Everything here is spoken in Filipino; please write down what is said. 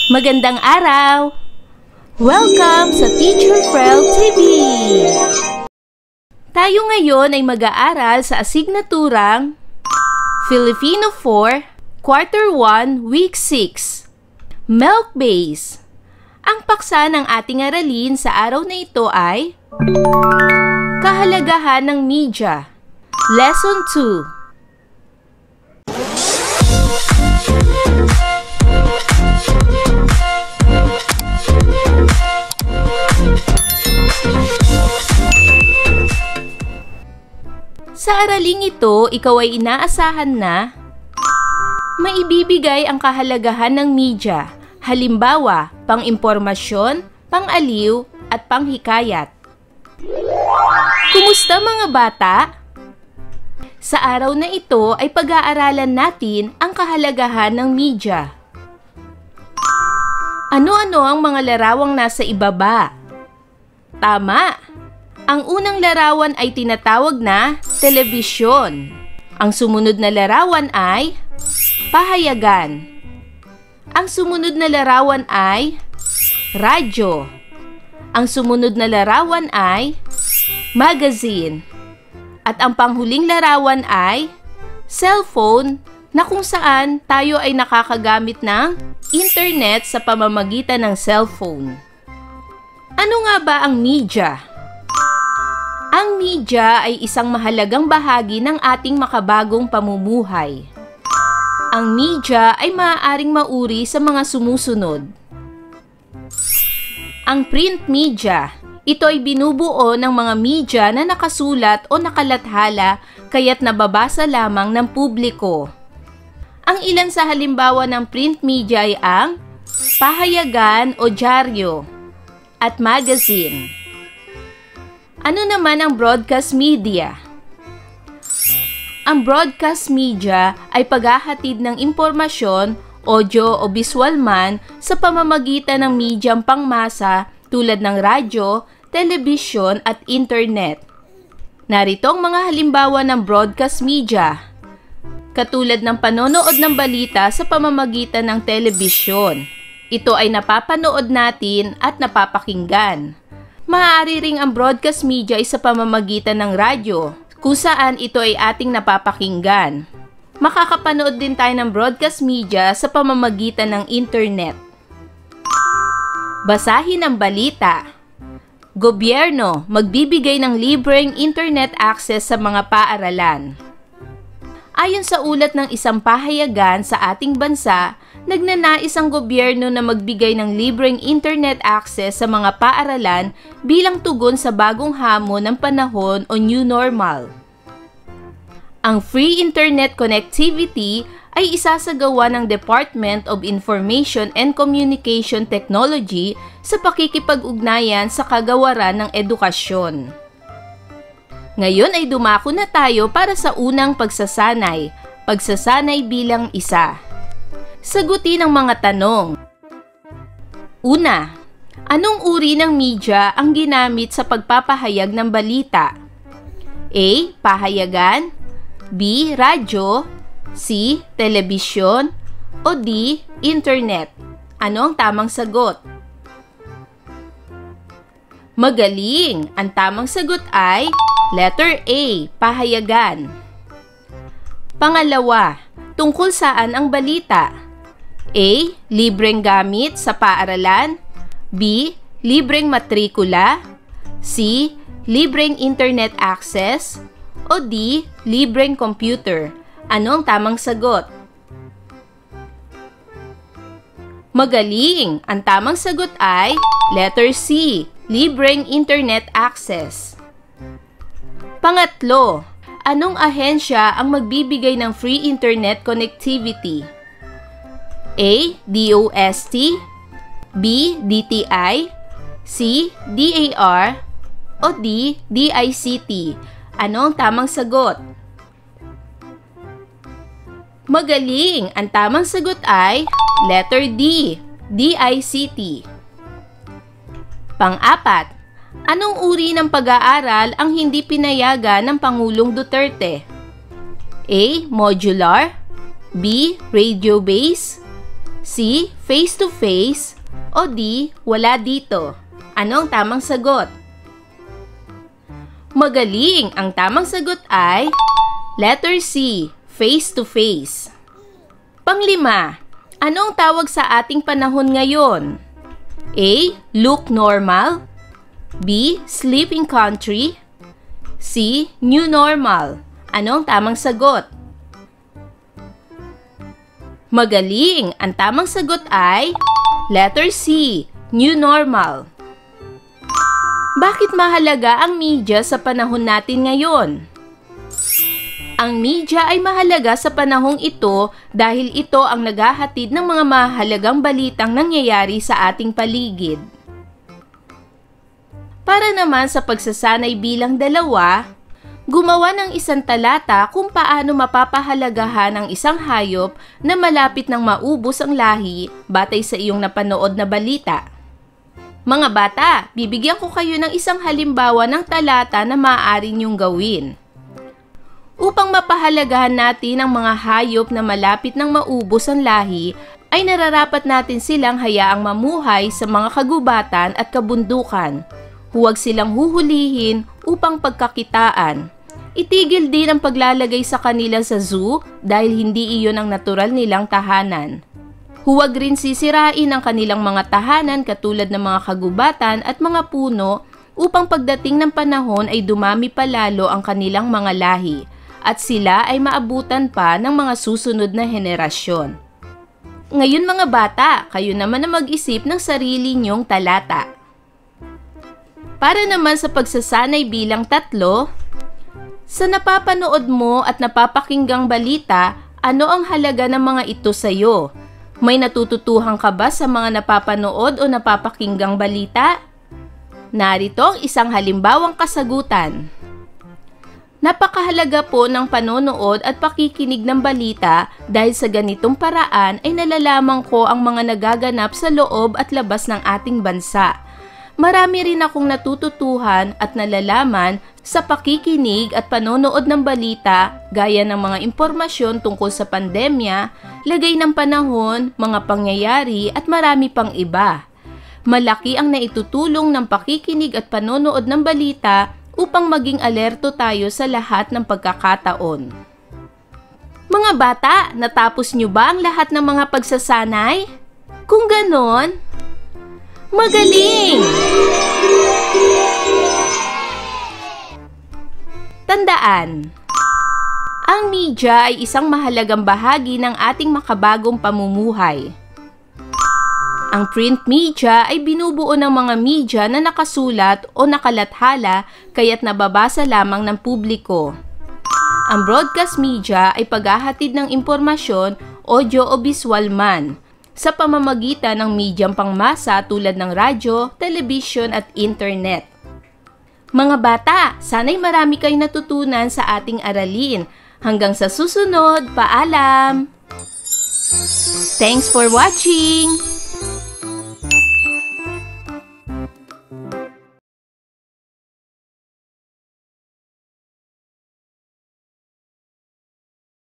Magandang araw! Welcome sa Teacher Frel TV! Tayo ngayon ay mag-aaral sa asignaturang Filipino 4, Quarter 1, Week 6, Milk Base. Ang paksa ng ating aralin sa araw na ito ay Kahalagahan ng Media, Lesson 2. Sa araling ito, ikaw ay inaasahan na maibibigay ang kahalagahan ng media, halimbawa, pang-impormasyon, pang-aliw, at panghikayat. Kumusta mga bata? Sa araw na ito ay pag-aaralan natin ang kahalagahan ng media. Ano-ano ang mga larawang nasa ibaba? Tama! Ang unang larawan ay tinatawag na telebisyon. Ang sumunod na larawan ay pahayagan. Ang sumunod na larawan ay radyo. Ang sumunod na larawan ay magazine. At ang panghuling larawan ay cellphone, na kung saan tayo ay nakakagamit ng internet sa pamamagitan ng cellphone. Ano nga ba ang media? Ang media ay isang mahalagang bahagi ng ating makabagong pamumuhay. Ang media ay maaaring mauri sa mga sumusunod. Ang print media. Ito ay binubuo ng mga media na nakasulat o nakalathala kaya't nababasa lamang ng publiko. Ang ilan sa halimbawa ng print media ay ang pahayagan o dyaryo at magazine. Ano naman ang broadcast media? Ang broadcast media ay paghahatid ng impormasyon, audio o visual man sa pamamagitan ng medyang pangmasa tulad ng radyo, telebisyon at internet. Narito ang mga halimbawa ng broadcast media. Katulad ng panonood ng balita sa pamamagitan ng telebisyon. Ito ay napapanood natin at napapakinggan. Maaari ring ang broadcast media ay sa pamamagitan ng radyo, kung saan ito ay ating napapakinggan. Makakapanood din tayo ng broadcast media sa pamamagitan ng internet. Basahin ang balita. Gobyerno, magbibigay ng libreng internet access sa mga paaralan. Ayon sa ulat ng isang pahayagan sa ating bansa, nagnanais ang gobyerno na magbigay ng libreng internet access sa mga paaralan bilang tugon sa bagong hamon ng panahon o new normal. Ang free internet connectivity ay isasagawa ng Department of Information and Communication Technology sa pakikipag-ugnayan sa kagawaran ng edukasyon. Ngayon ay dumako na tayo para sa unang pagsasanay bilang isa. Sagutin ang mga tanong. Una, anong uri ng media ang ginamit sa pagpapahayag ng balita? A. Pahayagan, B. Radyo, C. Telebisyon, o D. Internet. Ano ang tamang sagot? Magaling! Ang tamang sagot ay letter A. Pahayagan. Pangalawa, tungkol saan ang balita? A. Libreng gamit sa paaralan, B. Libreng matrikula, C. Libreng internet access, o D. Libreng computer. Ano ang tamang sagot? Magaling! Ang tamang sagot ay letter C. Libreng internet access. Pangatlo, anong ahensya ang magbibigay ng free internet connectivity? A. DOST, B. DTI, C. DAR, o D. DICT. Ano ang tamang sagot? Magaling! Ang tamang sagot ay letter D. DICT. Pang-apat, anong uri ng pag-aaral ang hindi pinayagan ng Pangulong Duterte? A. Modular, B. Radio-based, C. Face-to-face o D. Wala dito? Ano ang tamang sagot? Magaling! Ang tamang sagot ay letter C. Face-to-face. Panglima, ano ang tawag sa ating panahon ngayon? A. Look normal. B. Sleeping country. C. New normal. Ano ang tamang sagot? Magaling! Ang tamang sagot ay letter C. New normal. Bakit mahalaga ang media sa panahon natin ngayon? Ang media ay mahalaga sa panahong ito dahil ito ang naghahatid ng mga mahalagang balitang nangyayari sa ating paligid. Para naman sa pagsasanay bilang 2, gumawa ng isang talata kung paano mapapahalagahan ang isang hayop na malapit ng maubos ang lahi batay sa iyong napanood na balita. Mga bata, bibigyan ko kayo ng isang halimbawa ng talata na maaari niyong gawin. Upang mapahalagahan natin ang mga hayop na malapit ng maubos ang lahi, ay nararapat natin silang hayaang mamuhay sa mga kagubatan at kabundukan. Huwag silang huhulihin upang pagkakitaan. Itigil din ang paglalagay sa kanila sa zoo dahil hindi iyon ang natural nilang tahanan. Huwag rin sisirain ang kanilang mga tahanan katulad ng mga kagubatan at mga puno upang pagdating ng panahon ay dumami palalo ang kanilang mga lahi at sila ay maabutan pa ng mga susunod na henerasyon. Ngayon mga bata, kayo naman na mag-isip ng sarili niyong talata. Para naman sa pagsasanay bilang 3, sa napapanood mo at napapakinggang balita, ano ang halaga ng mga ito sa iyo? May natututuhan ka ba sa mga napapanood o napapakinggang balita? Narito ang isang halimbawang kasagutan. Napakahalaga po ng panonood at pakikinig ng balita dahil sa ganitong paraan ay nalalaman ko ang mga nagaganap sa loob at labas ng ating bansa. Marami rin akong natututuhan at nalalaman sa pakikinig at panonood ng balita gaya ng mga impormasyon tungkol sa pandemya, lagay ng panahon, mga pangyayari at marami pang iba. Malaki ang naitutulong ng pakikinig at panonood ng balita upang maging alerto tayo sa lahat ng pagkakataon. Mga bata, natapos niyo ba ang lahat ng mga pagsasanay? Kung ganon, magaling! Tandaan, ang media ay isang mahalagang bahagi ng ating makabagong pamumuhay. Ang print media ay binubuo ng mga media na nakasulat o nakalathala kaya't nababasa lamang ng publiko. Ang broadcast media ay paghahatid ng impormasyon, audio o visual man, sa pamamagitan ng medyang pangmasa tulad ng radyo, telebisyon at internet. Mga bata, sana'y marami kayong natutunan sa ating aralin. Hanggang sa susunod, paalam! Thanks for watching!